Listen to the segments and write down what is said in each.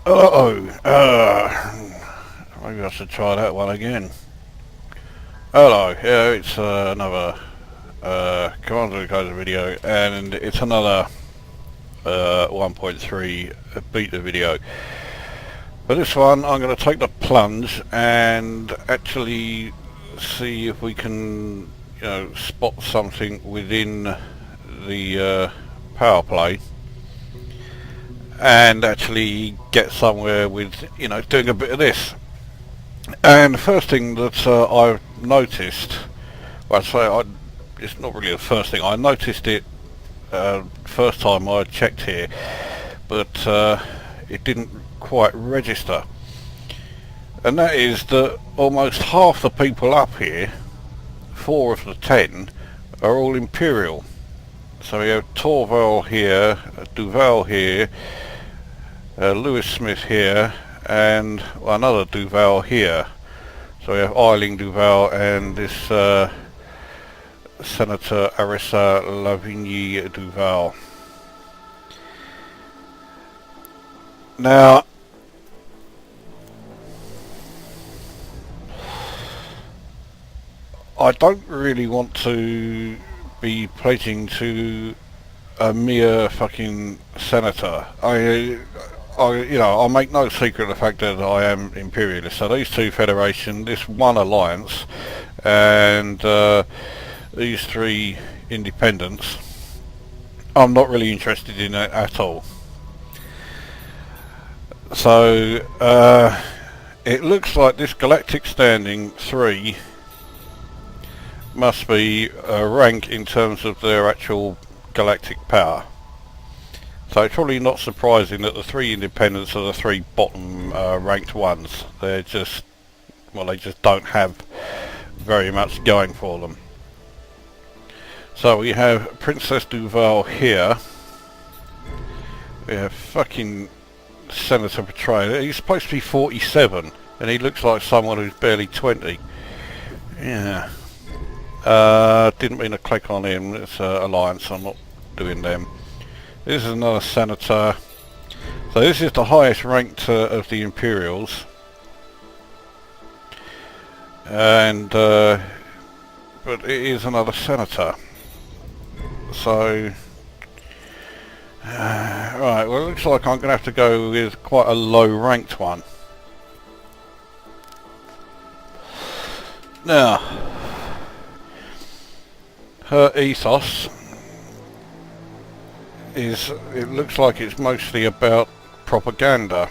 Uh-oh. Maybe I should try that one again. Hello, yeah, it's another Command and Conquer video, and it's another 1.3 beta video. For this one, I'm going to take the plunge and actually see if we can, spot something within the Powerplay and actually get somewhere with, doing a bit of this. And the first thing that I've noticed, well, it's not really the first thing, I noticed it first time I checked here, but it didn't quite register. And that is that almost half the people up here, 4 of the 10, are all Imperial. So we have Torval here, Duval here, Lewis Smith here, and another Duval here. So we have Eiling Duval and this Senator Arissa Lavigny Duval. Now, I don't really want to be pledging to a mere fucking senator. I'll make no secret of the fact that I am imperialist. So these 2 federations, this 1 alliance, and these 3 independents, I'm not really interested in it at all. So it looks like this galactic standing 3 must be a rank in terms of their actual galactic power. So it's probably not surprising that the 3 independents are the 3 bottom ranked ones. They just don't have very much going for them. So we have Princess Duval here. We have fucking Senator Petraeus. He's supposed to be 47 and he looks like someone who's barely 20. Yeah. Didn't mean to click on him. It's alliance, I'm not doing them. This is another senator. So this is the highest ranked of the Imperials, and but it is another senator. So right, well, it looks like I'm going to have to go with quite a low ranked one. Now, her ethos is, it looks like it's mostly about propaganda,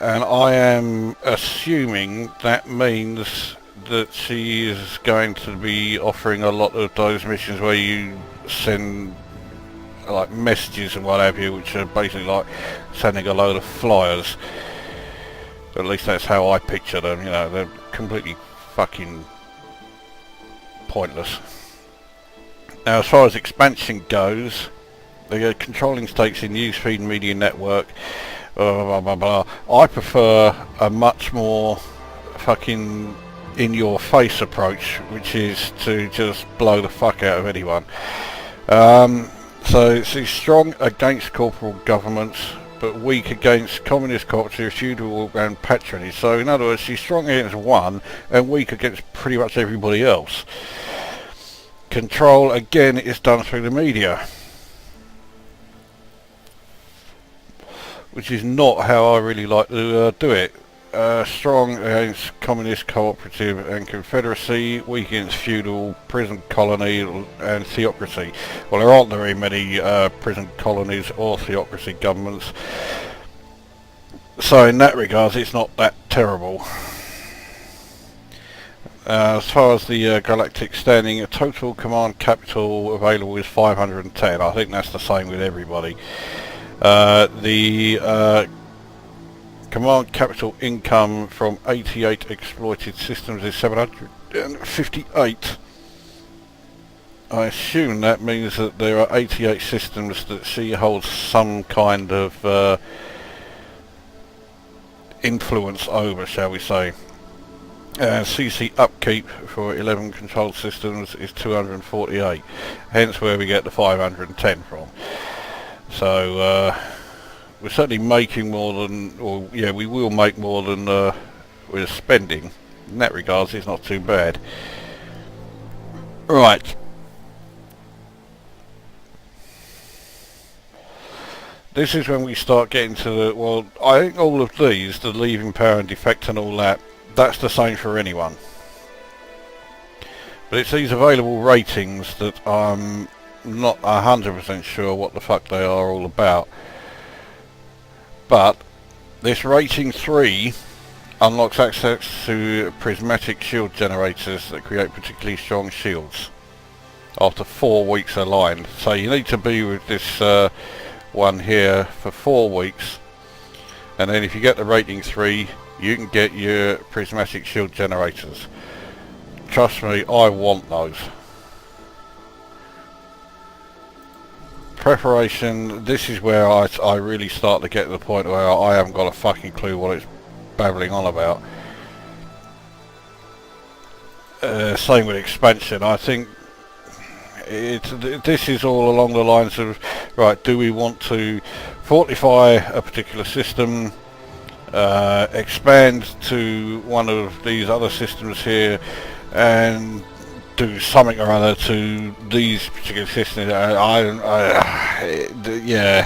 and I am assuming that means that she is going to be offering a lot of those missions where you send like messages and what have you, which are basically like sending a load of flyers. At least that's how I picture them. They're completely fucking pointless. Now, as far as expansion goes, the controlling stakes in newsfeed and media network, blah, blah, blah, blah. I prefer a much more fucking in-your-face approach, which is to just blow the fuck out of anyone. So she's strong against corporal governments, but weak against communist cooperative, feudal and patronage. So in other words, she's strong against one and weak against pretty much everybody else. Control, again, is done through the media, which is not how I really like to do it. Strong against communist, cooperative and confederacy, weak against feudal, prison colony and theocracy. Well, there aren't very many prison colonies or theocracy governments, so in that regard it's not that terrible. As far as the galactic standing, a total command capital available is 510. I think that's the same with everybody. The command capital income from 88 exploited systems is 758. I assume that means that there are 88 systems that she holds some kind of influence over, shall we say. CC upkeep for 11 controlled systems is 248, hence where we get the 510 from. So we're certainly making more than, or yeah, we will make more than we're spending. In that regards, it's not too bad. Right. This is when we start getting to the, well, I think all of these, the leaving power and defect and all that, that's the same for anyone. But it's these available ratings that I'm not 100% sure what the fuck they are all about. But this rating 3 unlocks access to prismatic shield generators that create particularly strong shields after 4 weeks aligned. So you need to be with this one here for 4 weeks, and then if you get the rating 3 you can get your prismatic shield generators. Trust me, I want those. Preparation, this is where I really start to get to the point where I haven't got a fucking clue what it's babbling on about. Same with expansion. I think this is all along the lines of, right, do we want to fortify a particular system, expand to one of these other systems here, and do something or other to these particular systems. Yeah,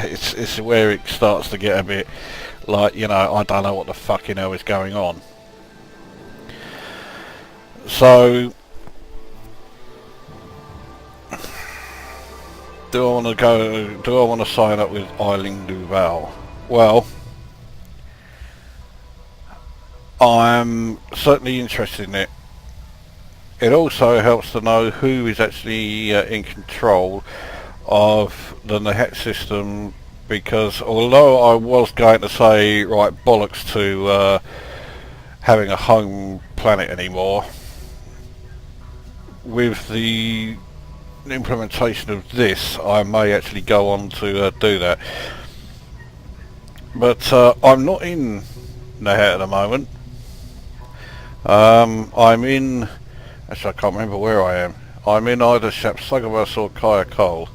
it's where it starts to get a bit like, you know, I don't know what the fucking hell is going on. So do I want to sign up with naval? Well, I'm certainly interested in it. It also helps to know who is actually in control of the Nahat system, because although I was going to say, right, bollocks to having a home planet anymore, with the implementation of this I may actually go on to do that. But I'm not in Nahat at the moment. I'm in, actually I can't remember where I am. I'm in either Shapsugabus or Kayakol,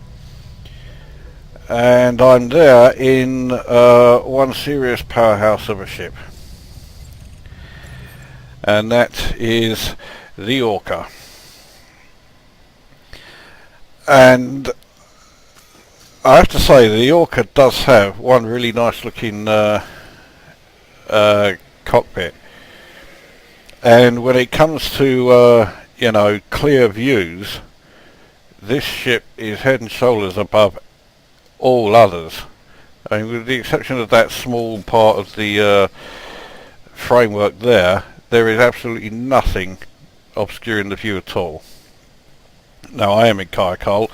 and I'm there in one serious powerhouse of a ship, and that is the Orca. And I have to say, the Orca does have one really nice looking cockpit, and when it comes to you know, clear views, this ship is head and shoulders above all others. I mean, with the exception of that small part of the framework there is absolutely nothing obscuring the view at all. Now, I am in Kayakol.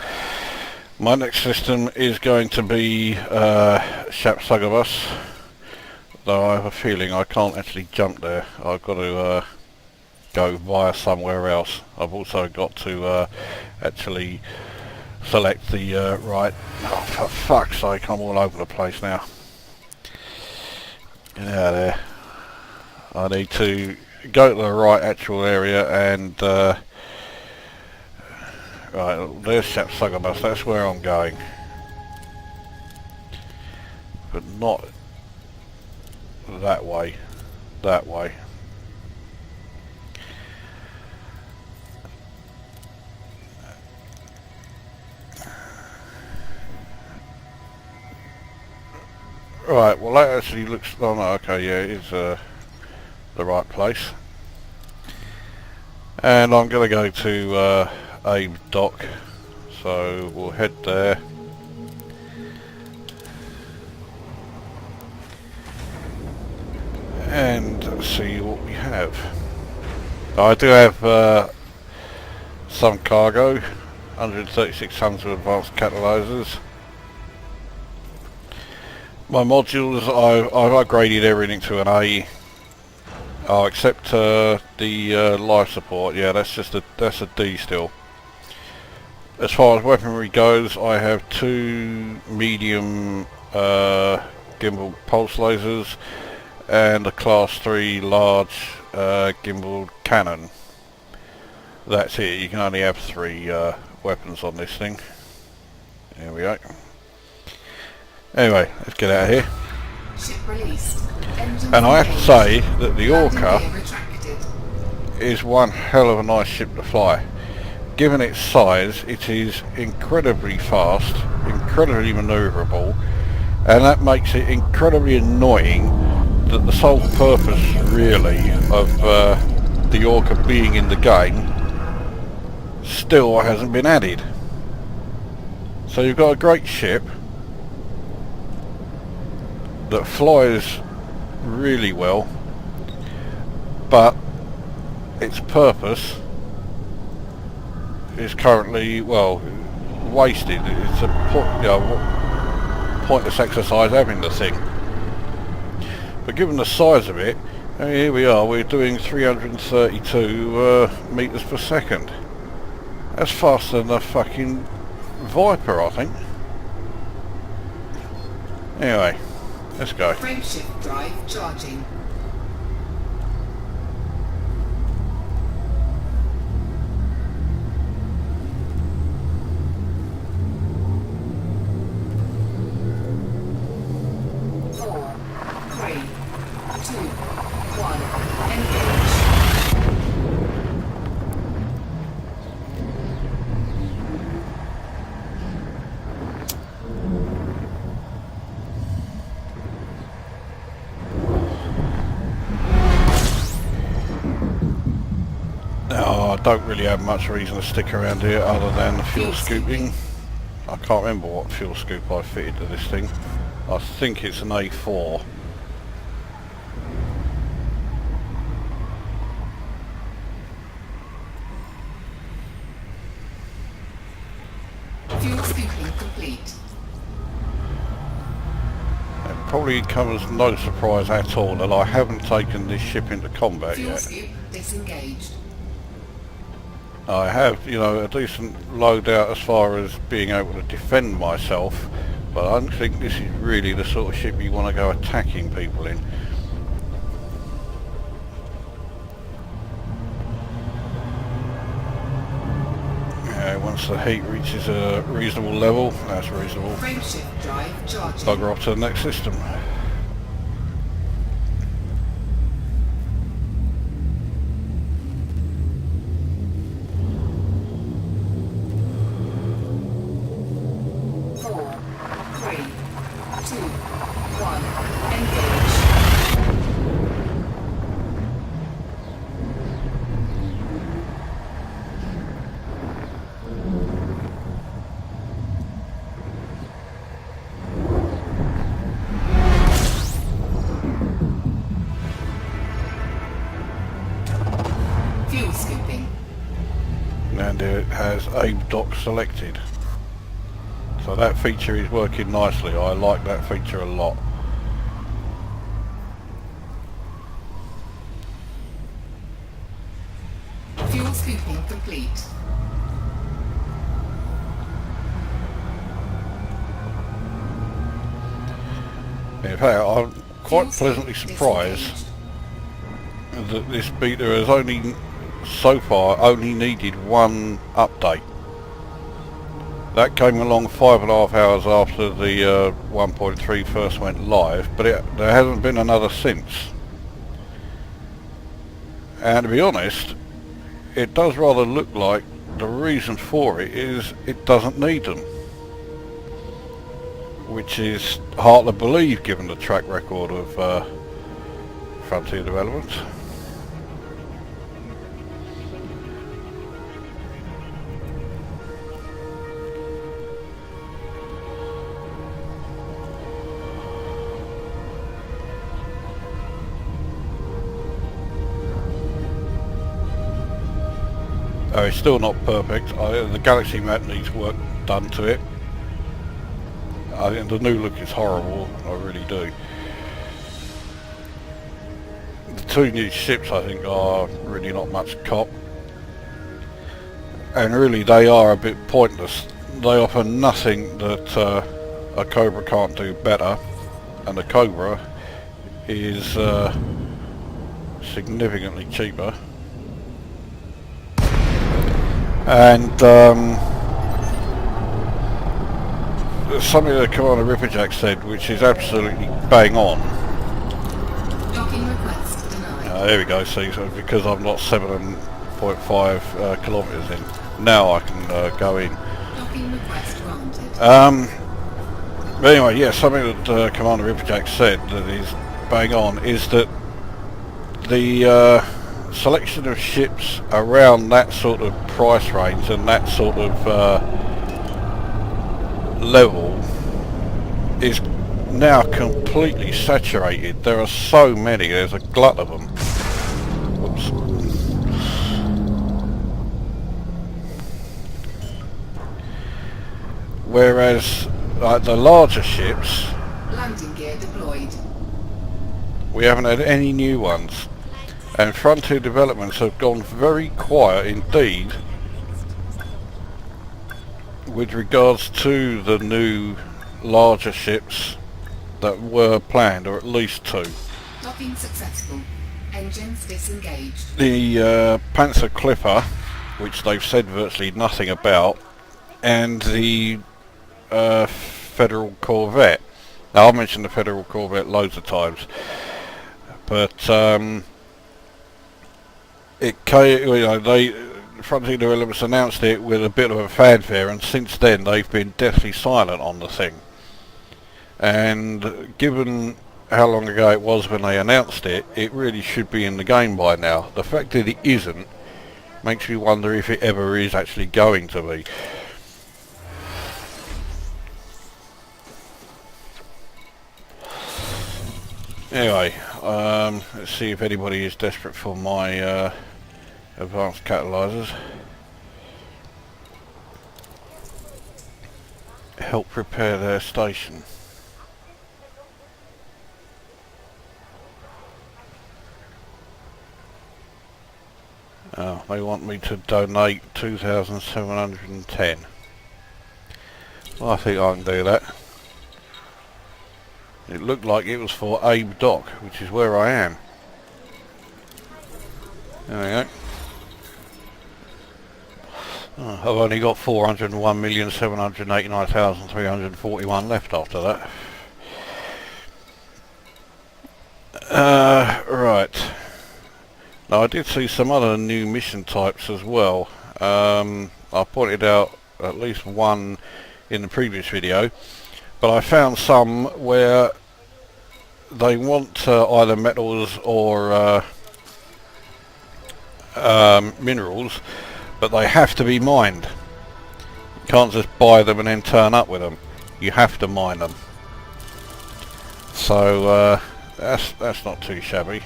My next system is going to be Shapsugabus, though I have a feeling I can't actually jump there. I've got to go via somewhere else. I've also got to actually select the right... Oh, for fuck's sake, I'm all over the place now. Get out of there. I need to go to the right actual area and... right, there's Shapsugabus, that's where I'm going. But not that way. That way. Right, well that actually looks... Oh no, okay, yeah, it is the right place. And I'm going to go to Abe Dock, so we'll head there. And see what we have. I do have some cargo, 136 tons of advanced catalyzers. My modules, I've upgraded everything to an A. Oh, except the life support. Yeah, that's a D still. As far as weaponry goes, I have 2 medium gimbal pulse lasers and a class 3 large gimbal cannon. That's it. You can only have 3 weapons on this thing. There we go. Anyway, let's get out of here. Ship released. And I have to say that the Orca is one hell of a nice ship to fly. Given its size, it is incredibly fast, incredibly manoeuvrable, and that makes it incredibly annoying that the sole purpose really of the Orca being in the game still hasn't been added. So you've got a great ship that flies really well, but its purpose is currently, well, wasted. It's a pointless exercise having the thing. But given the size of it, here we are, we're doing 332 meters per second. That's faster than a fucking Viper, I think. Anyway, let's go. Frameshift drive charging. I don't really have much reason to stick around here other than the fuel scooping. I can't remember what fuel scoop I fitted to this thing. I think it's an A4. Fuel scooping complete. It probably comes as no surprise at all that I haven't taken this ship into combat Fuel yet. scoop disengaged. I have, you know, a decent loadout as far as being able to defend myself, but I don't think this is really the sort of ship you want to go attacking people in. Yeah, once the heat reaches a reasonable level, that's reasonable. Frameshift drive charging. Bugger off to the next system. Fuel scooping. And it has aim dock selected. So that feature is working nicely. I like that feature a lot. Fuel scooping complete. In fact, I'm quite pleasantly surprised that this beta has only, so far, only needed one update. That came along 5.5 hours after the 1.3 first went live, but there hasn't been another since. And to be honest, it does rather look like the reason for it is it doesn't need them. Which is hard to believe given the track record of Frontier development. Oh, it's still not perfect. The galaxy map needs work done to it. I think the new look is horrible, I really do. The two new ships I think are really not much cop. And really they are a bit pointless. They offer nothing that a Cobra can't do better. And the Cobra is significantly cheaper. And something that Commander Ripperjack said, which is absolutely bang on. Docking request denied. There we go, see, so because I'm not 7.5 kilometres in. Now I can go in. Docking request granted. But anyway, yeah, something that Commander Ripperjack said that is bang on is that the selection of ships around that sort of price range and that sort of level is now completely saturated. There are so many, there's a glut of them. Oops. Whereas the larger ships, Landing gear deployed. we haven't had any new ones. And Frontier developments have gone very quiet indeed with regards to the new larger ships that were planned, or at least two. Docking successful. Engines disengaged. The Panzer Clipper, which they've said virtually nothing about, and the Federal Corvette. Now, I've mentioned the Federal Corvette loads of times, but Frontier Developments announced it with a bit of a fanfare, and since then they've been deathly silent on the thing. And given how long ago it was when they announced it, it really should be in the game by now. The fact that it isn't makes me wonder if it ever is actually going to be. Anyway, let's see if anybody is desperate for my advanced catalyzers. Help repair their station. Oh, they want me to donate 2,710. Well, I think I can do that. It looked like it was for Abe Dock, which is where I am. There we go. Oh, I've only got 401,789,341 left after that. Right. Now I did see some other new mission types as well. I pointed out at least one in the previous video, but I found some where they want either metals or minerals, but they have to be mined. You can't just buy them and then turn up with them. You have to mine them. So that's not too shabby.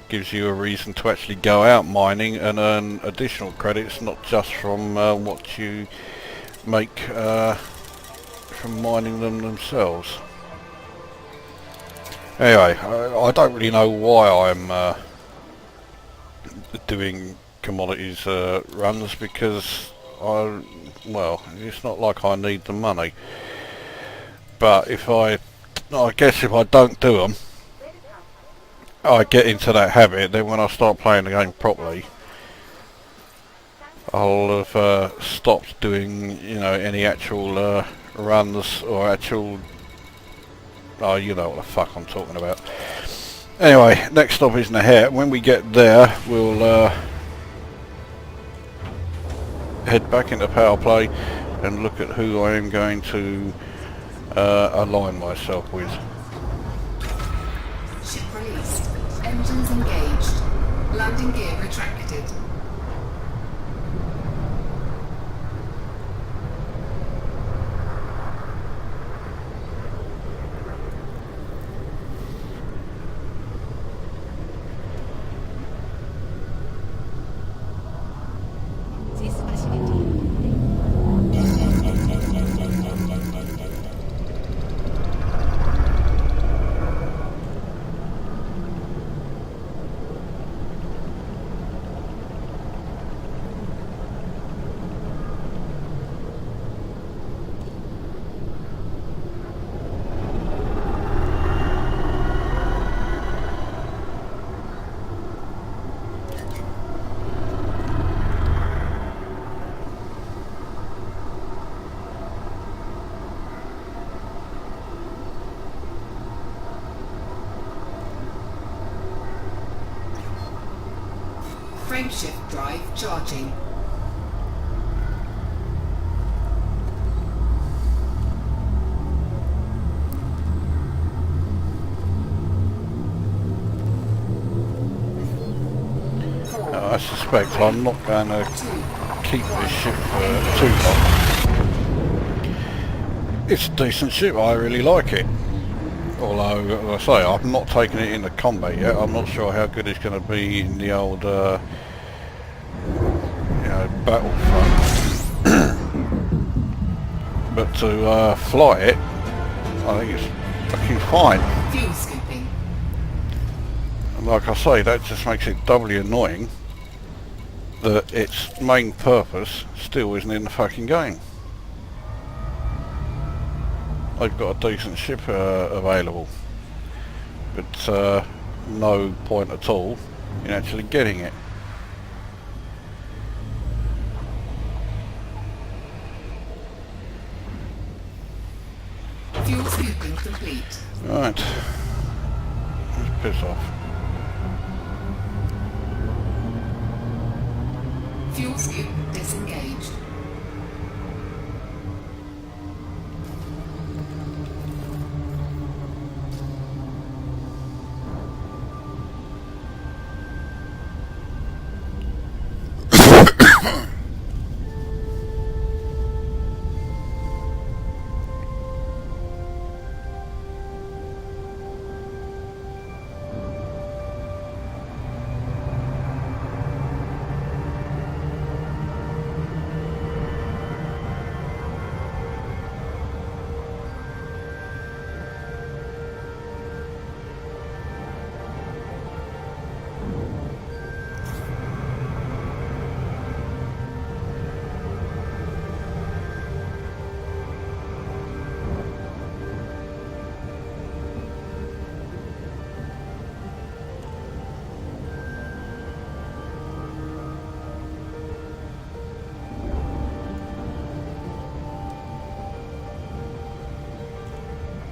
Gives you a reason to actually go out mining and earn additional credits, not just from what you make from mining them themselves. Anyway, I don't really know why I'm doing commodities runs, because well, it's not like I need the money. But I guess if I don't do them, I get into that habit. Then when I start playing the game properly, I'll have stopped doing, any actual runs or actual. Oh, you know what the fuck I'm talking about. Anyway, next stop is Naher. When we get there, we'll head back into Powerplay and look at who I am going to align myself with. Ship released. Engines engaged. Landing gear retracted. Frameshift drive charging. I suspect I'm not going to keep this ship for too long. It's a decent ship, I really like it. Although, as I say, I've not taken it into combat yet. I'm not sure how good it's going to be in the old, battlefront. But to fly it, I think it's fucking fine. Fuel scooping. And like I say, that just makes it doubly annoying that its main purpose still isn't in the fucking game. They've got a decent ship available, but no point at all in actually getting it. Fuel scooping complete. Right, let's piss off. Fuel scoop disengaged.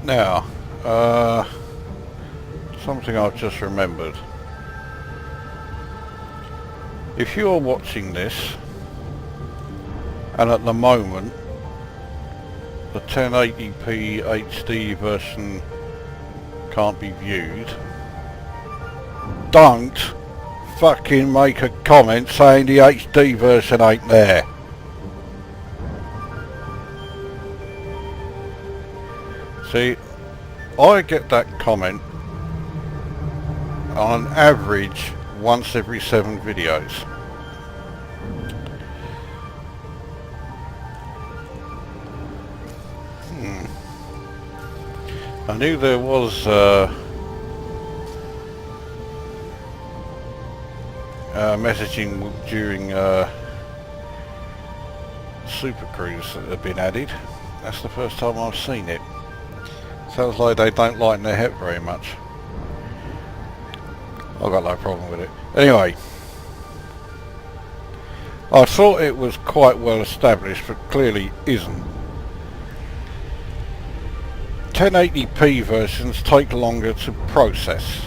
Now, something I've just remembered. If you're watching this, and at the moment the 1080p HD version can't be viewed, don't fucking make a comment saying the HD version ain't there. See, I get that comment on average once every 7 videos. I knew there was messaging during Super Cruise that had been added. That's the first time I've seen it. Sounds like they don't lighten their head very much. I've got no problem with it. Anyway, I thought it was quite well established, but clearly isn't. 1080p versions take longer to process.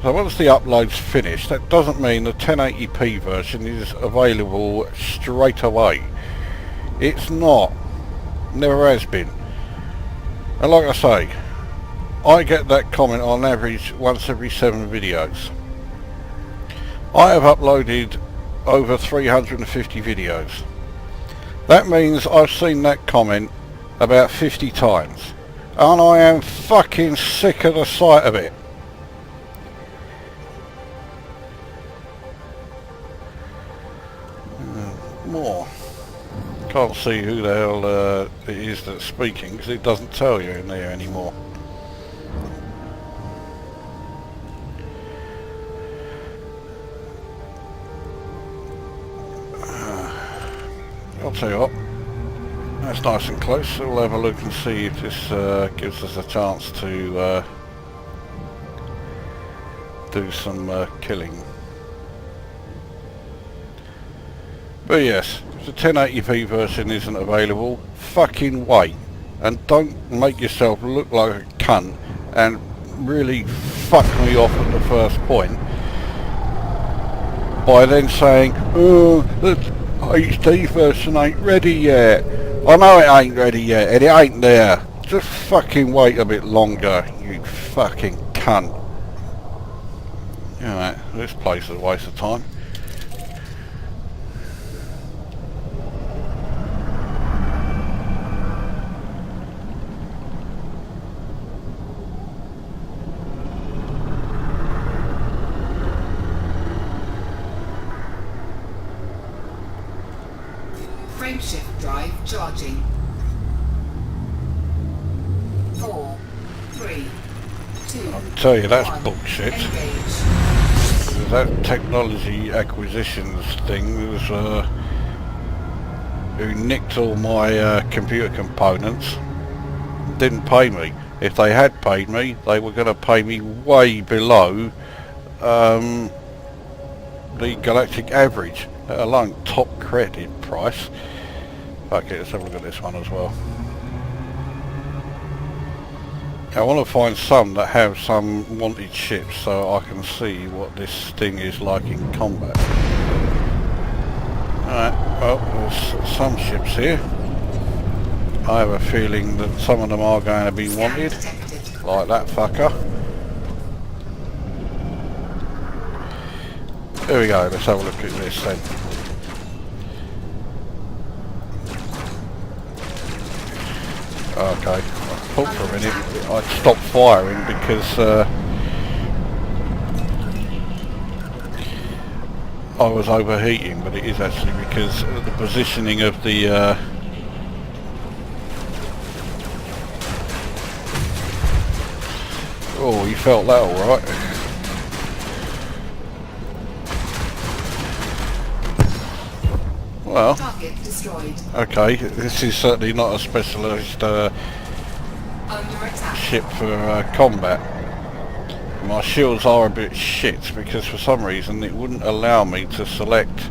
So once the upload's finished, that doesn't mean the 1080p version is available straight away. It's not. Never has been. And like I say, I get that comment on average once every 7 videos. I have uploaded over 350 videos. That means I've seen that comment about 50 times. And I am fucking sick of the sight of it. More. Can't see who the hell it is that's speaking because it doesn't tell you in there anymore. I'll tell you what, that's nice and close, so we'll have a look and see if this gives us a chance to do some killing. But yes, if the 1080p version isn't available, fucking wait. And don't make yourself look like a cunt and really fuck me off at the first point by then saying, oh, the HD version ain't ready yet. I know it ain't ready yet, and it ain't there. Just fucking wait a bit longer, you fucking cunt. You know, this place is a waste of time. Frameshift drive charging. 4, 3, 2. I'll tell you, that's 1. bullshit. Engage. That technology acquisitions thing was who nicked all my computer components, didn't pay me. If they had paid me, they were going to pay me way below the galactic average, let alone top credit price. Okay, let's have a look at this one as well. I want to find some that have some wanted ships so I can see what this thing is like in combat. Alright, well, there's some ships here. I have a feeling that some of them are going to be wanted, like that fucker. There we go, let's have a look at this then. Okay, I thought for a minute I'd stop firing because I was overheating, but it is actually because of the positioning of the oh, you felt that alright. Well, Target destroyed. okay, this is certainly not a specialist Under attack. ship for combat. My shields are a bit shit because for some reason it wouldn't allow me to select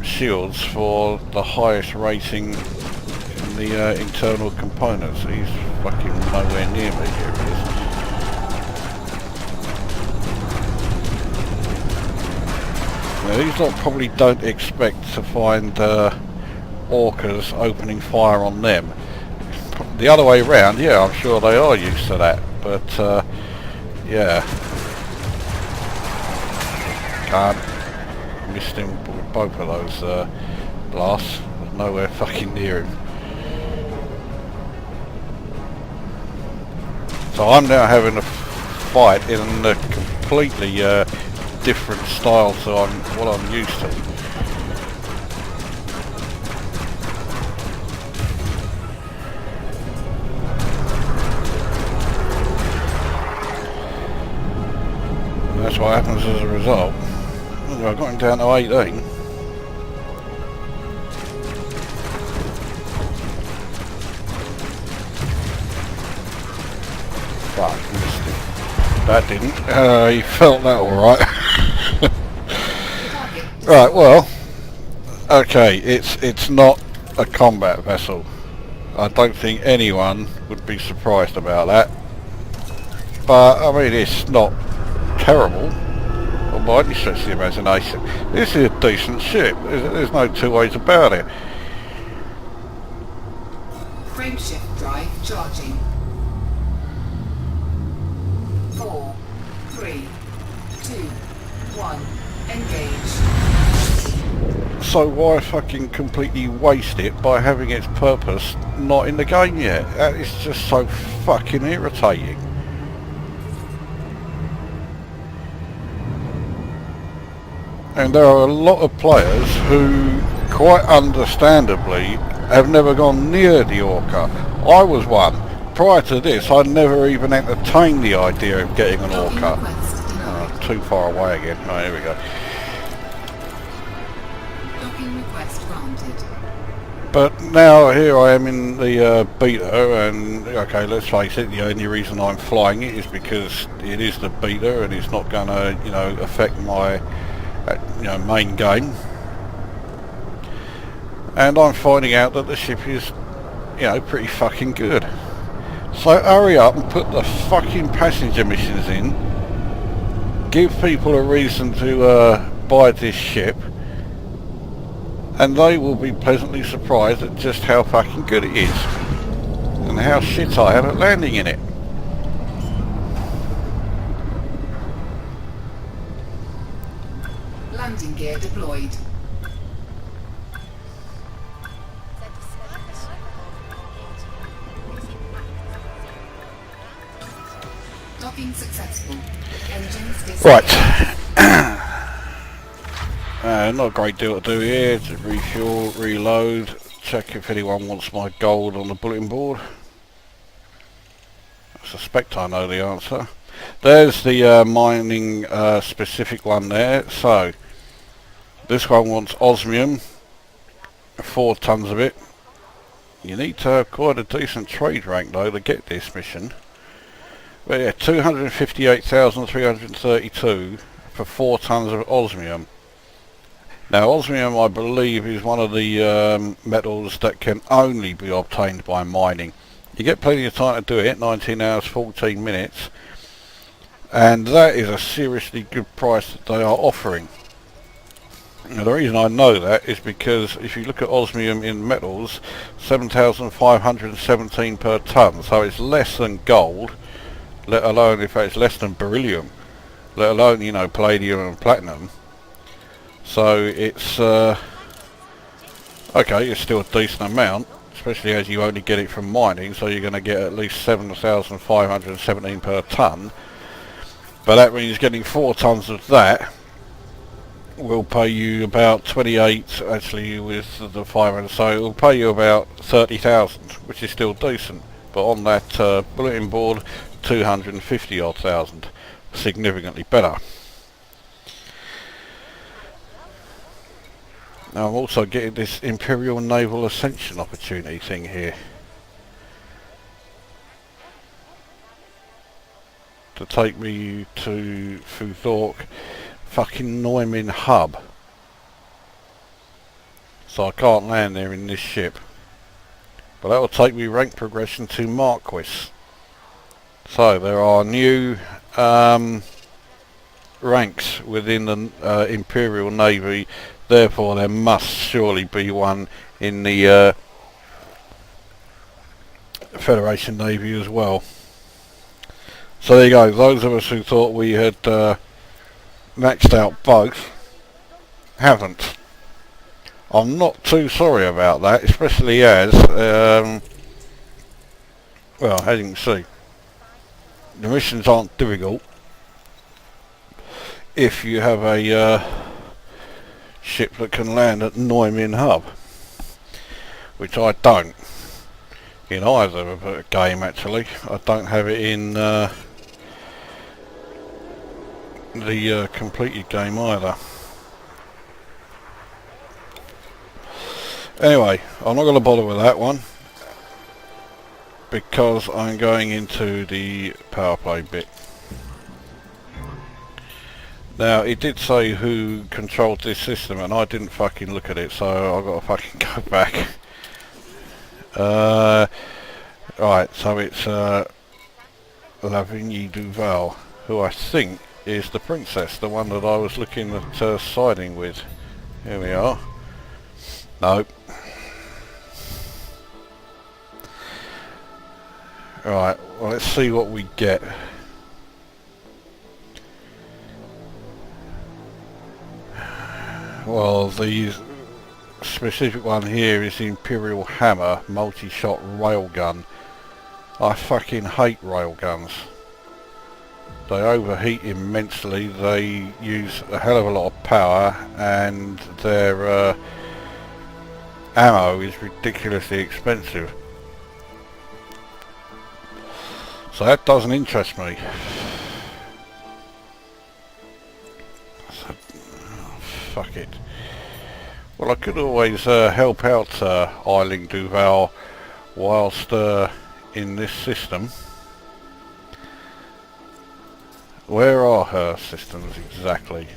shields for the highest rating in the internal components. He's fucking nowhere near me. Here it is. Now, these lot probably don't expect to find orcas opening fire on them. The other way round, yeah, I'm sure they are used to that, but yeah. Can't. Missed him with both of those blasts. There's nowhere fucking near him. So I'm now having a fight in a completely different style to what I'm used to. That's what happens as a result. Well, I got him down to 18. Fuck, missed him. That didn't. He felt that alright. Right, well, okay, it's not a combat vessel. I don't think anyone would be surprised about that. But, I mean, it's not terrible, or by any stretch of the imagination. This is a decent ship, there's no two ways about it. Frameshift drive charging. 4, 3, 2, 1. Engage. So why fucking completely waste it by having its purpose not in the game yet? That is just so fucking irritating. And there are a lot of players who, quite understandably, have never gone near the Orca. I was one. Prior to this, I'd never even entertained the idea of getting an Orca. Oh, too far away again. Oh, here we go. Docking request granted. But now here I am in the beta, and okay, let's face it, the only reason I'm flying it is because it is the beta and it's not going to, you know, affect my main game. And I'm finding out that the ship is, pretty fucking good. So hurry up and put the fucking passenger missions in give people a reason to buy this ship, and they will be pleasantly surprised at just how fucking good it is and how shit I am at landing in it. Landing gear deployed. Docking successful. Engines disabled. Right. Not a great deal to do here. To refuel, reload, check if anyone wants my gold on the bulletin board. I suspect I know the answer. There's the mining specific one there. So this one wants osmium, 4 tons of it. You need to have quite a decent trade rank though to get this mission. But yeah, 258,332 for 4 tons of osmium. Now osmium, I believe, is one of the metals that can only be obtained by mining. You get plenty of time to do it, 19 hours 14 minutes, and that is a seriously good price that they are offering. Now the reason I know that is because if you look at osmium in metals, 7,517 per ton, so it's less than gold, let alone, in fact, it's less than beryllium, let alone, you know, palladium and platinum. So it's okay, it's still a decent amount, especially as you only get it from mining, so you're going to get at least 7,517 per ton. But that means getting 4 tons of that will pay you about 28, actually, with the 500, so it will pay you about 30,000, which is still decent. But on that bulletin board, 250 odd thousand, significantly better. Now I'm also getting this Imperial naval ascension opportunity thing here to take me to Futhork fucking Neumann hub. So I can't land there in this ship, but that will take me rank progression to Marquis. So there are new ranks within the Imperial Navy, therefore there must surely be one in the Federation Navy as well. So there you go, those of us who thought we had maxed out both haven't. I'm not too sorry about that, especially as well, as you can see, the missions aren't difficult if you have a ship that can land at Neumann hub, which I don't in either game actually. I don't have it in the completed game either. Anyway, I'm not going to bother with that one because I'm going into the power play bit. Now, it did say who controlled this system and I didn't fucking look at it, so I've got to fucking go back. Right, so it's Lavigne Duval, who I think is the princess, the one that I was looking at siding with. Here we are. Nope. Right, well, let's see what we get. Well, the specific one here is the Imperial Hammer multi-shot railgun. I fucking hate railguns. They overheat immensely, they use a hell of a lot of power, and their ammo is ridiculously expensive. So that doesn't interest me. So, oh, fuck it. Well, I could always help out Eileen Duval whilst in this system. Where are her systems exactly?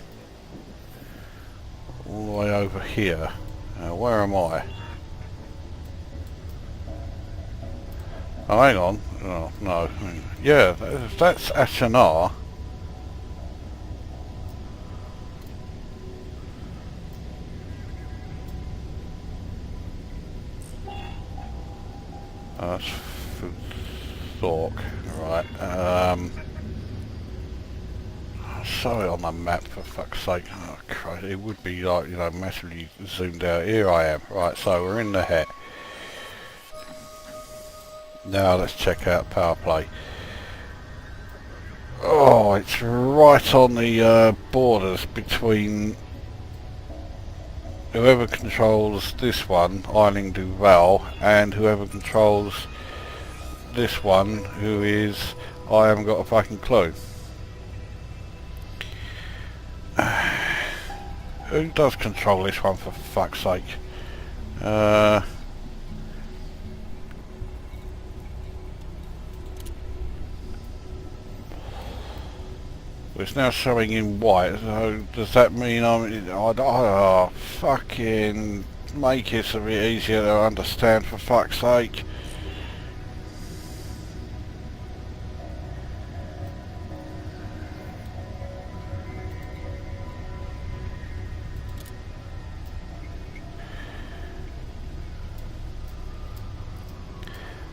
All the way over here. Where am I? Oh, hang on. Oh, no. Yeah, that's Ashanar. That's Thork, right. Show it on the map for fuck's sake. Oh Christ, it would be like, you know, massively zoomed out. Here I am. Right, so we're in the het. Now let's check out Powerplay. Oh, it's right on the borders between whoever controls this one, Eiling Duval, and whoever controls this one, who is, I haven't got a fucking clue. Who does control this one, for fuck's sake? It's now showing in white, so does that mean oh, fucking make it a bit easier to understand, for fuck's sake.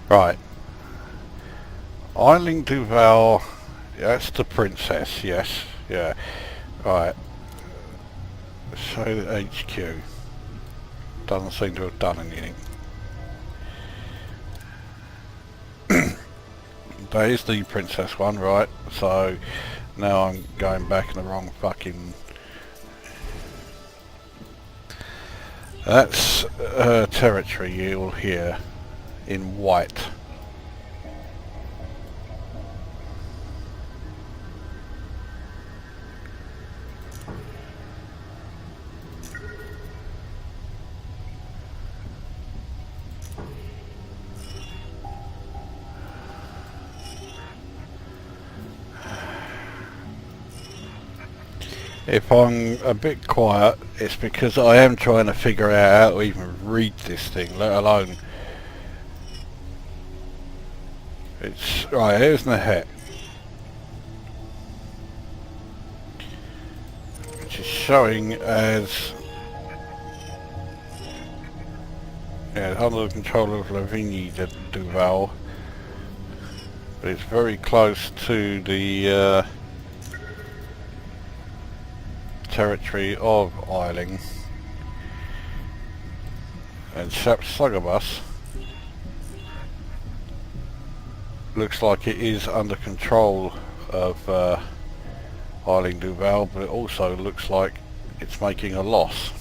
Right. Eiling Duval, that's the princess, yes, yeah. Right. Show the HQ. Doesn't seem to have done anything. That is the princess one, right? So now I'm going back in the wrong fucking... That's territory, you'll hear, in white. If I'm a bit quiet, it's because I am trying to figure out how to even read this thing, let alone... It's... Right, here's the het. Which is showing as... Yeah, under the control of Lavigny de Duval. But it's very close to the... territory of Eiling, and Sapsugabus looks like it is under control of Eiling Duval, but it also looks like it's making a loss.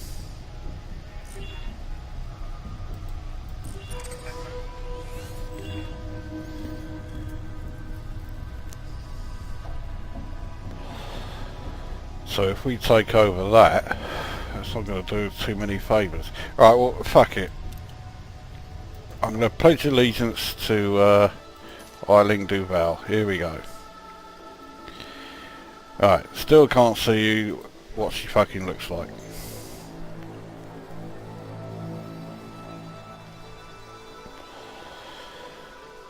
So if we take over that, that's not going to do too many favours. Right, well, fuck it. I'm going to pledge allegiance to Eiling Duval. Here we go. Right, still can't see what she fucking looks like.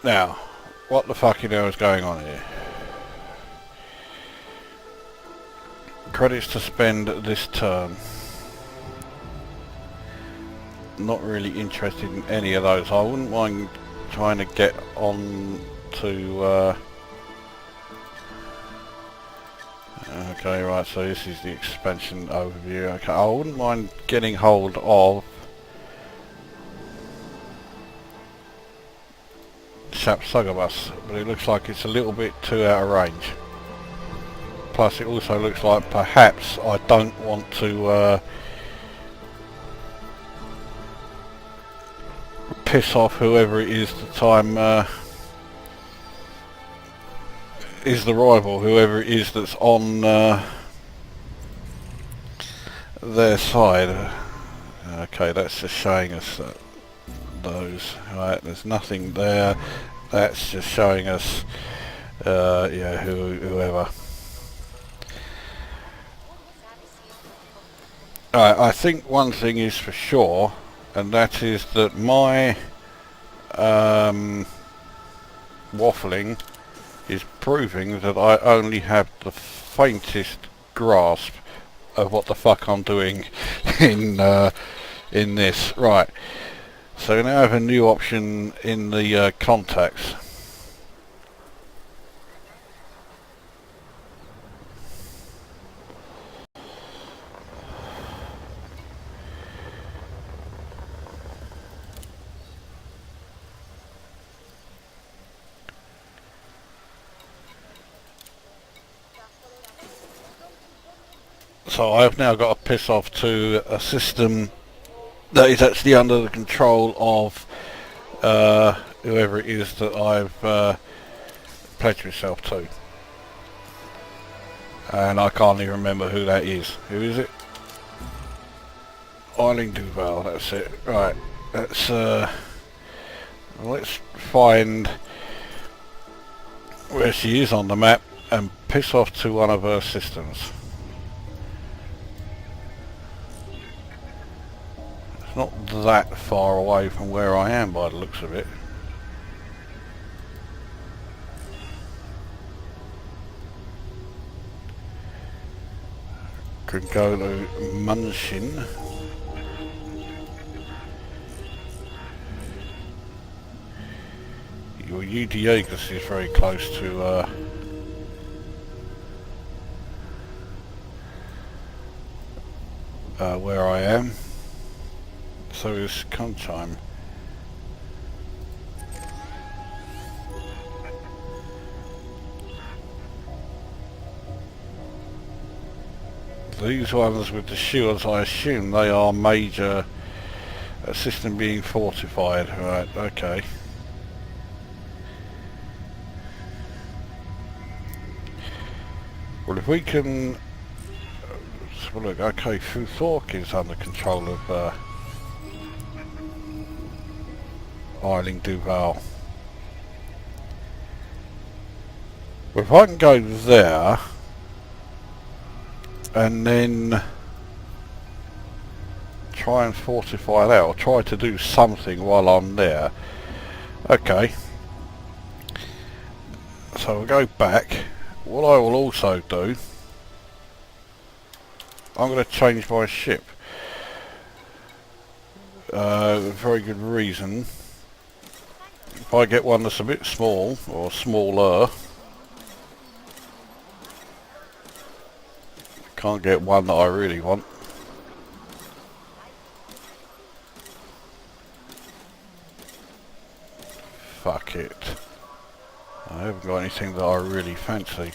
Now, what the fucking hell is going on here? Credits to spend this turn. Not really interested in any of those. I wouldn't mind trying to get on to... Okay, right, so this is the expansion overview. Okay, I wouldn't mind getting hold of Sapsugabus, but it looks like it's a little bit too out of range. Plus it also looks like perhaps I don't want to piss off whoever it is that I'm is the rival, whoever it is that's on their side. Okay, that's just showing us those. Right, there's nothing there. That's just showing us yeah, whoever. I think one thing is for sure, and that is that my waffling is proving that I only have the faintest grasp of what the fuck I'm doing in this. Right, So we now have a new option in the contacts. So I've now got to piss off to a system that is actually under the control of whoever it is that I've pledged myself to. And I can't even remember who that is. Who is it? Eileen Duval, that's it. Right, let's find where she is on the map and piss off to one of her systems. It's not that far away from where I am by the looks of it. Could go to Munshin. Your UDA is very close to where I am. So is Conchime. These ones with the shields, I assume they are major system being fortified. Right, okay. Well, if we can... well, look, okay, Futhork is under control of Eileen Duval. Well, if I can go there and then try and fortify that, or try to do something while I'm there. Okay. So we'll go back. What I will also do, I'm going to change my ship. Very good reason. If I get one that's a bit small, or smaller, can't get one that I really want. Fuck it. I haven't got anything that I really fancy.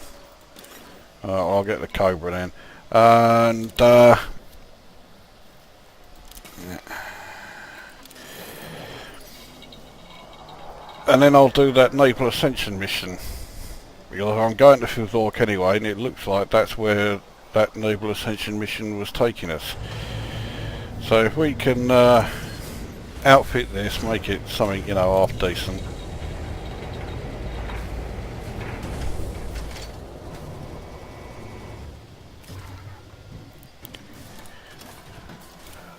I'll get the Cobra then. And yeah. And then I'll do that naval ascension mission. Because I'm going to Futhork anyway, and it looks like that's where that naval ascension mission was taking us. So if we can outfit this, make it something, you know, half decent.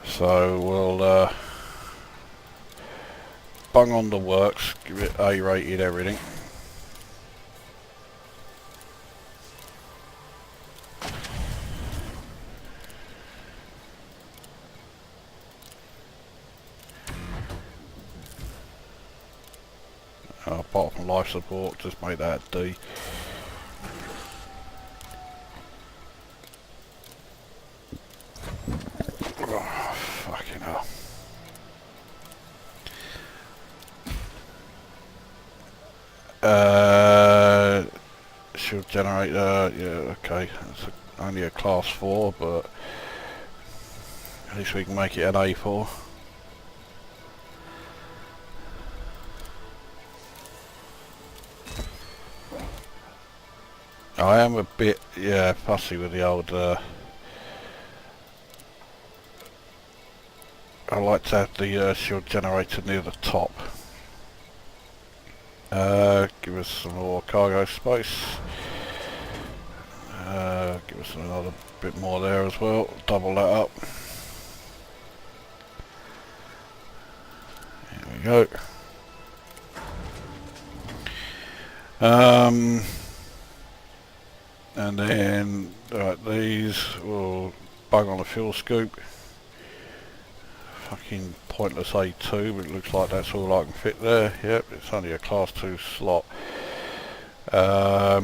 So we'll bung on the works, give it A-rated everything. Apart from life support, just make that D. Oh, fucking hell. Shield generator, yeah, okay. It's only a class 4, but at least we can make it an A4. I am a bit, yeah, fussy with the old, I like to have the shield generator near the top. Give us some more cargo space. Give us another bit more there as well, double that up. Here we go. And then these will bug on a fuel scoop. Fucking pointless A2, but it looks like that's all I can fit there. Yep, it's only a class 2 slot. I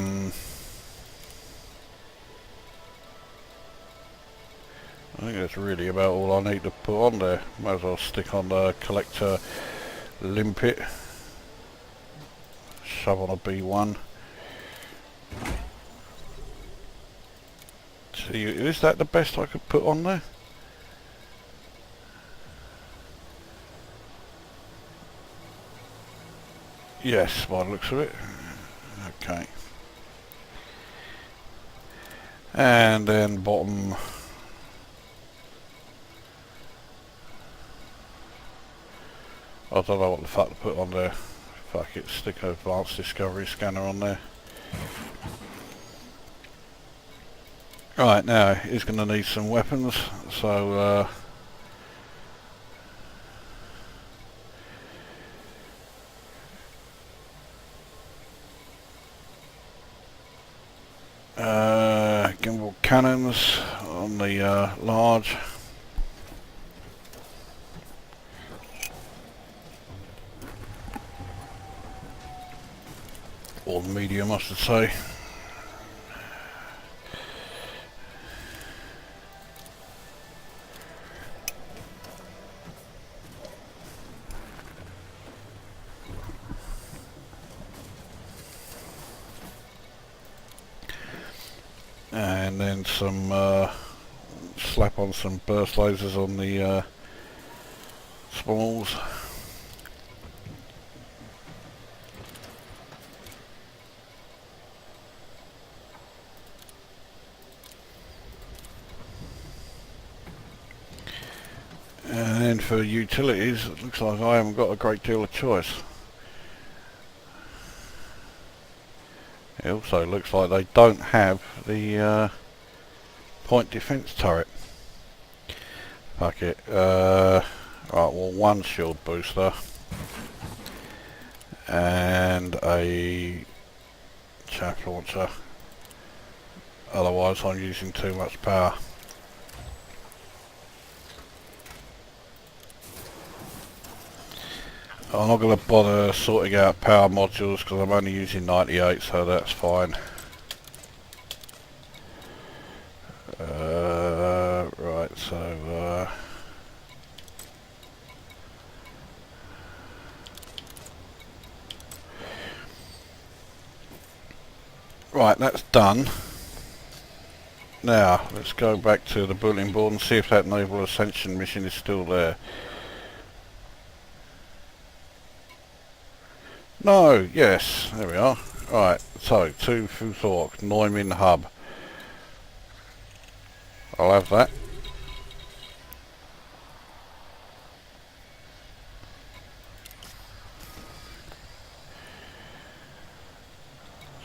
think that's really about all I need to put on there. Might as well stick on the collector limpet, shove on a B1. See, is that the best I could put on there? Yes, by the looks of it. Okay. And then bottom. I don't know what the fuck to put on there. Fuck it, stick an advanced discovery scanner on there. Right, now he's going to need some weapons, so gimbal cannons on the large. Or the medium, I should say. And then some slap on some burst lasers on the smalls. And then for utilities, it looks like I haven't got a great deal of choice. It also looks like they don't have the point defense turret. Fuck it. Right, well, one shield booster and a chaff launcher. Otherwise I'm using too much power. I'm not going to bother sorting out power modules because I'm only using 98, so that's fine. Right, so right, that's done. Now let's go back to the bulletin board and see if that naval ascension mission is still there. No, yes, there we are. Right, so to Futhork, Neumann hub. I'll have that.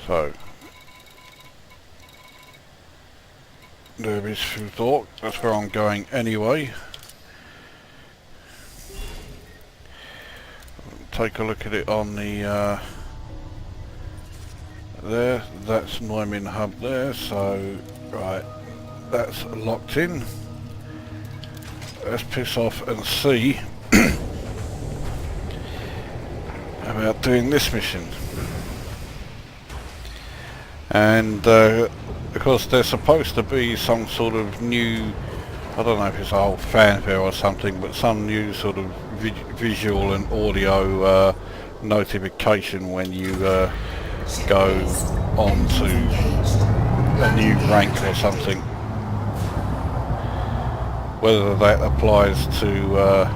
So there is Futhork, that's where I'm going anyway. Take a look at it on the there, that's Neumann hub there, so right, that's locked in. Let's piss off and see about doing this mission. And because there's supposed to be some sort of new, I don't know if it's a whole fanfare or something, but some new sort of visual and audio notification when you go on to a new rank or something. Whether that applies to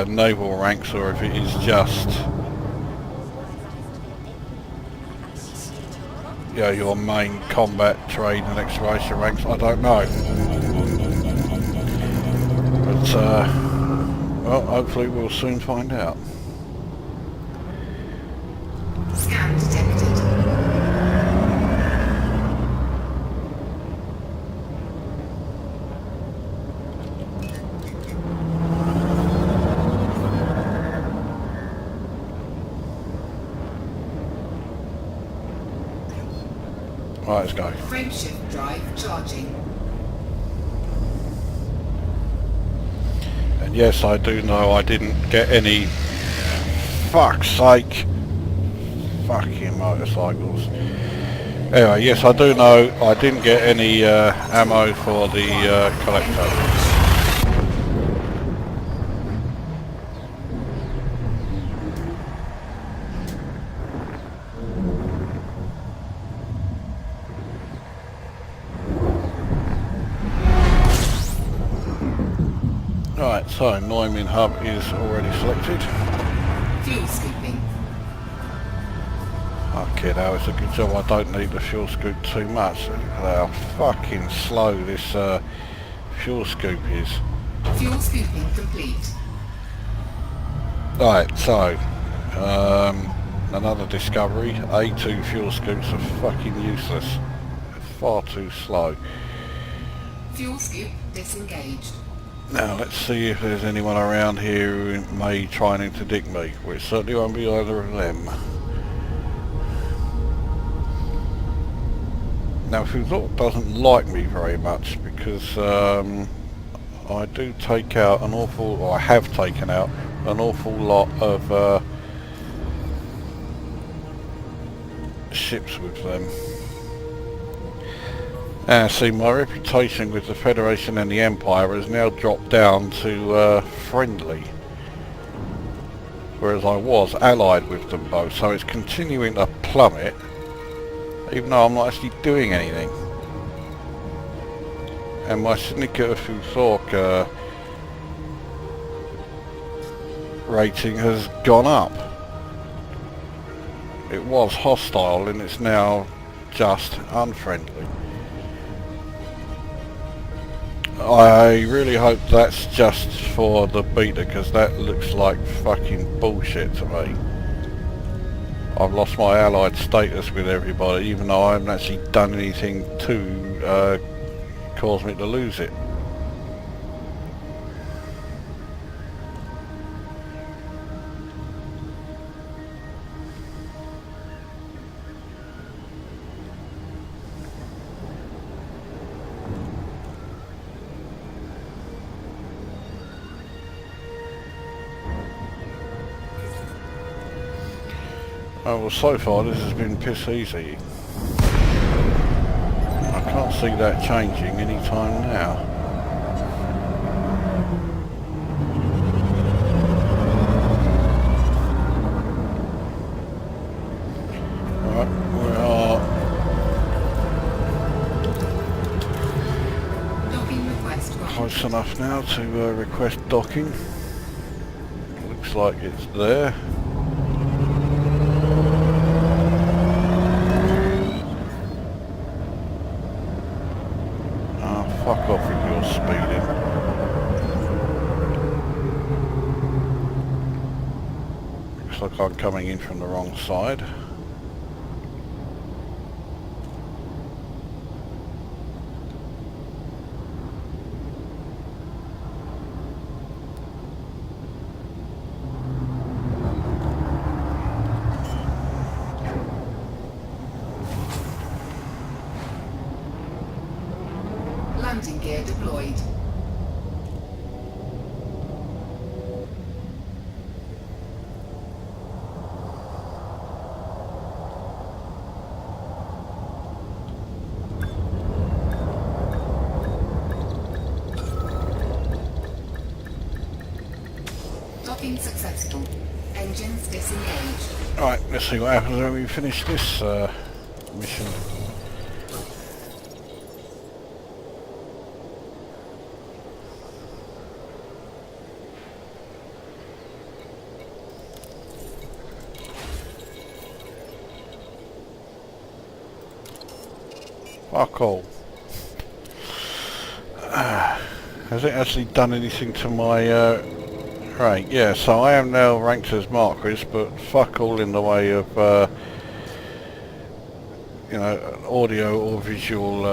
naval ranks or if it is just your main combat, trade and exploration ranks, I don't know. But well, hopefully we'll soon find out. Scan detected. Right, let's go. Frameshift drive charging. And yes, I do know I didn't get any... Fuck's sake! Fucking motorcycles. Anyway, yes, I do know I didn't get any ammo for the collector. Right, so Neumann hub is already selected. Fuel scooping. Okay, now it's a good job I don't need the fuel scoop too much. Look at how fucking slow this fuel scoop is. Fuel scooping complete. Right, so another discovery. A2 fuel scoops are fucking useless. They're far too slow. Fuel scoop disengaged. Now let's see if there's anyone around here who may try and interdict me, which certainly won't be either of them. Now Fuzok doesn't like me very much because I do take out an awful, or I have taken out an awful lot of ships with them. See, my reputation with the Federation and the Empire has now dropped down to friendly, whereas I was allied with them both, so it's continuing to plummet, even though I'm not actually doing anything. And my Syndicate of Fuzok rating has gone up. It was hostile and it's now just unfriendly. I really hope that's just for the beta, because that looks like fucking bullshit to me. I've lost my allied status with everybody, even though I haven't actually done anything to cause me to lose it. Oh, well, so far this has been piss easy. I can't see that changing any time now. Right, we are... Docking request granted. close enough now to request docking. Looks like it's there. Fuck off with your speeding. Looks like I'm coming in from the wrong side. Landing gear deployed. Docking successful. Engines disengaged. Alright, let's see what happens when we finish this mission. Fuck all. Has it actually done anything to my rank? Yeah, so I am now ranked as Marquis, but fuck all in the way of you know, audio or visual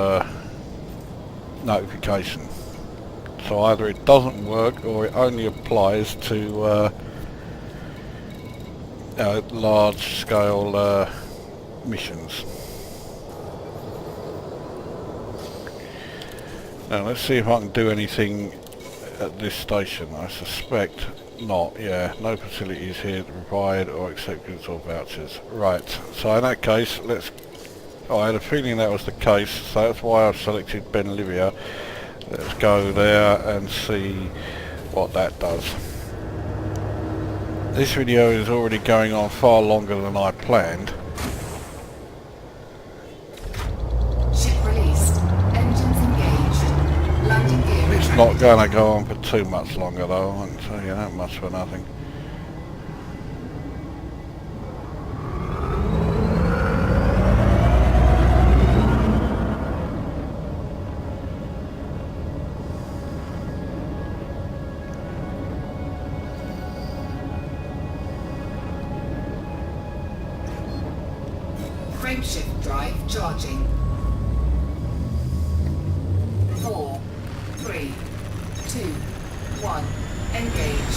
notification. So either it doesn't work or it only applies to large scale missions. Now let's see if I can do anything at this station? I suspect not. Yeah, no facilities here to provide or accept goods or vouchers. Right, so in that case, I had a feeling that was the case, so that's why I've selected Benlivia. Let's go there and see what that does. This video is already going on far longer than I planned. Ship released. Engines engaged. Landing gear It's retracted. not going to go on for too much longer though, I can tell you that much for nothing. Frameshift drive charging. 4, 3, 2, 1. Engage.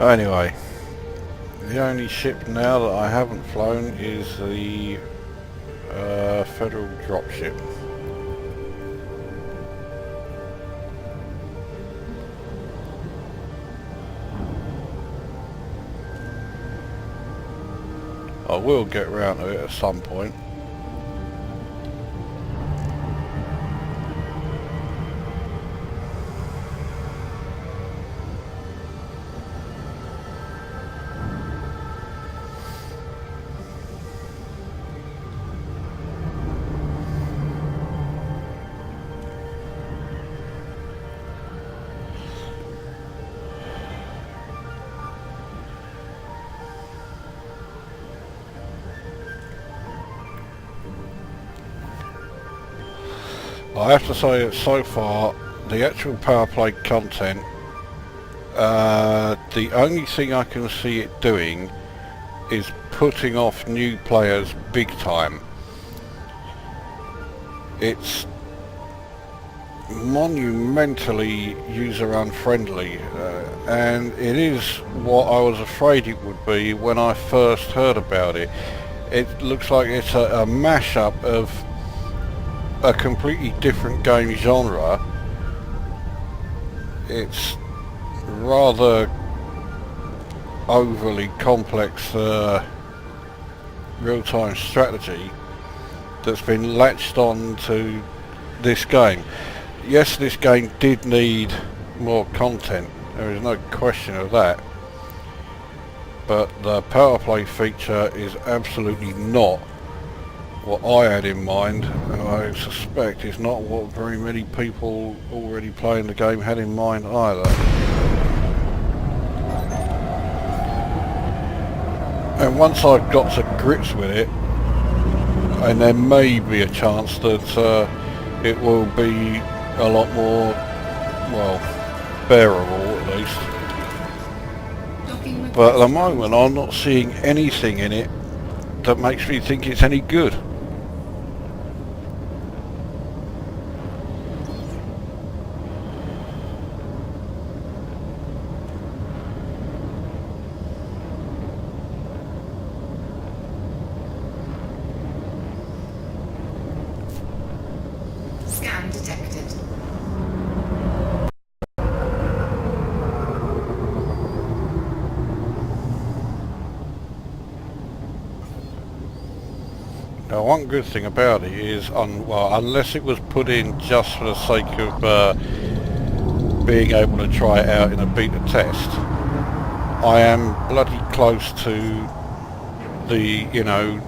Anyway, the only ship now that I haven't flown is the Federal dropship. I will get round to it at some point. I have to say that so far, the actual Powerplay content, the only thing I can see it doing is putting off new players big time. It's monumentally user unfriendly, and it is what I was afraid it would be when I first heard about it. It looks like it's a mashup of a completely different game genre. It's rather overly complex real-time strategy that's been latched on to this game. Yes, this game did need more content, there is no question of that, but the Powerplay feature is absolutely not what I had in mind, and I suspect it's not what very many people already playing the game had in mind either. And once I've got to grips with it, and there may be a chance that it will be a lot more, well, bearable at least. But at the moment I'm not seeing anything in it that makes me think it's any good. Scan detected. Now, one good thing about it is, well, unless it was put in just for the sake of being able to try it out in a beta test. I am bloody close to the, you know,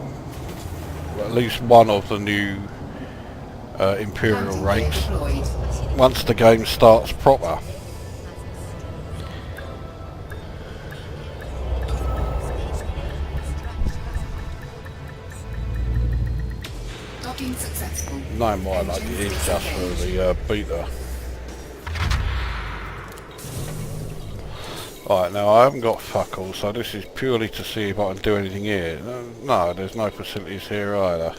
at least one of the new Imperial ranks once the game starts proper. Docking successful. No, my luck, it is just for the beta. Right, now I haven't got fuck all, so this is purely to see if I can do anything here. No, there's no facilities here either.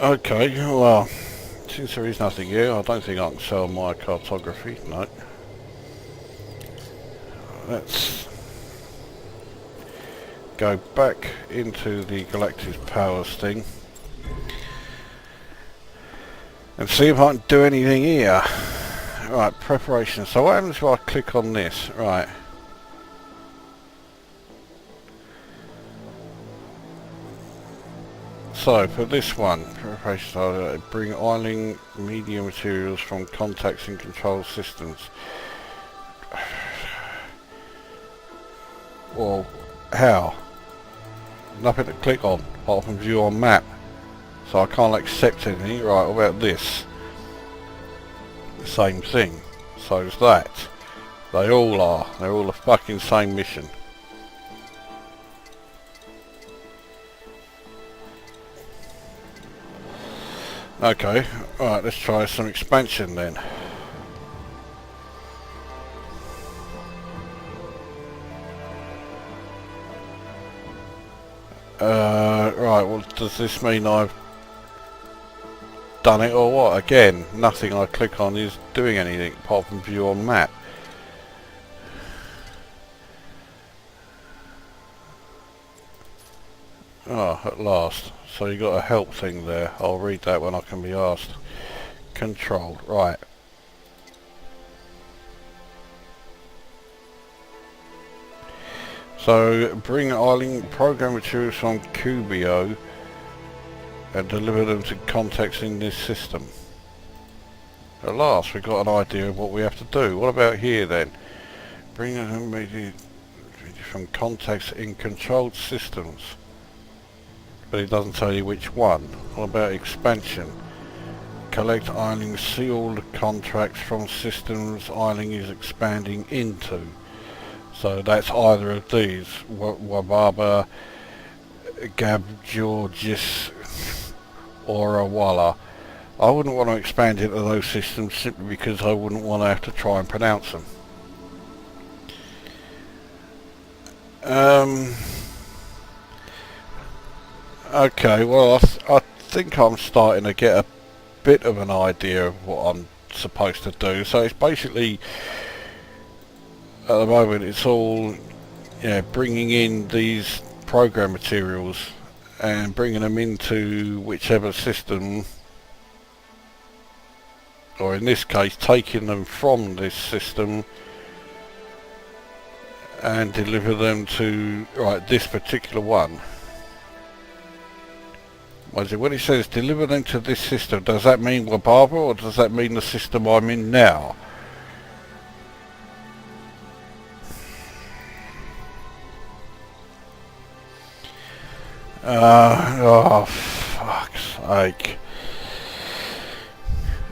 Okay, well, since there is nothing here, I don't think I can sell my cartography, no. Let's go back into the Galactic Powers thing and see if I can do anything here. Right, preparation. So what happens if I click on this? Right. So for this one, preparation, bring oiling media materials from contacts and control systems. Well, how? Nothing to click on, apart from view on map. So I can't accept anything. Right, what about this? Same thing. So is that. They all are. They're all the fucking same mission. Okay, right, let's try some expansion then. Right, well, does this mean I've done it or what? Again, nothing I click on is doing anything apart from view on map. Oh, at last. So you got a help thing there. I'll read that when I can be asked. Controlled, right. So bring island program materials from Cubio and deliver them to contacts in this system. At last we've got an idea of what we have to do. What about here then? Bring them from contacts in controlled systems. But it doesn't tell you which one. What about expansion? Collect island sealed contracts from systems island is expanding into. So that's either of these. Wababa, Gab, Georgis, or Awala. I wouldn't want to expand into those systems simply because I wouldn't want to have to try and pronounce them. Okay, well I think I'm starting to get a bit of an idea of what I'm supposed to do. So it's basically, at the moment it's all, bringing in these program materials and bringing them into whichever system, or in this case taking them from this system and deliver them to, right, this particular one. When it says deliver them to this system, does that mean Wababa or does that mean the system I'm in now? Oh, fuck's sake.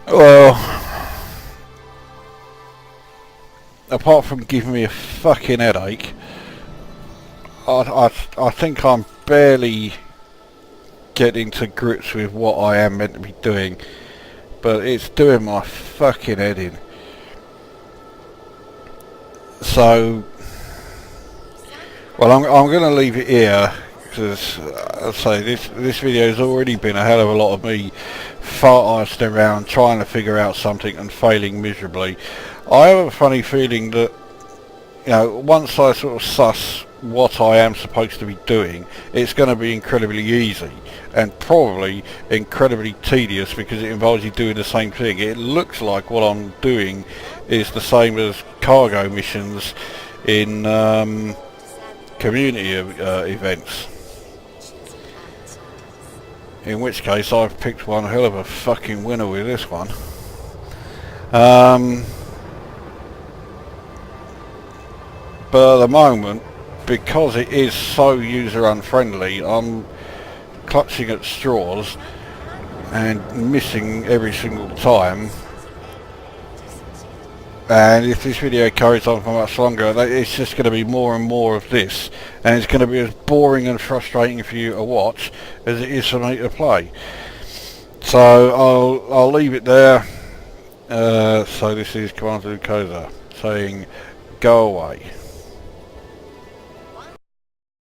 Well, apart from giving me a fucking headache, I think I'm barely getting to grips with what I am meant to be doing, but it's doing my fucking head in. So, well, I'm going to leave it here because, I'll say, this video has already been a hell of a lot of me fart-iced around trying to figure out something and failing miserably. I have a funny feeling that, once I sort of suss what I am supposed to be doing, it's going to be incredibly easy and probably incredibly tedious because it involves you doing the same thing. It looks like what I'm doing is the same as cargo missions in community events. In which case I've picked one hell of a fucking winner with this one. But at the moment, because it is so user unfriendly, I'm clutching at straws and missing every single time. And if this video carries on for much longer, it's just going to be more and more of this, and it's going to be as boring and frustrating for you to watch as it is for me to play. So I'll leave it there. So this is Commander Lukoza saying, go away.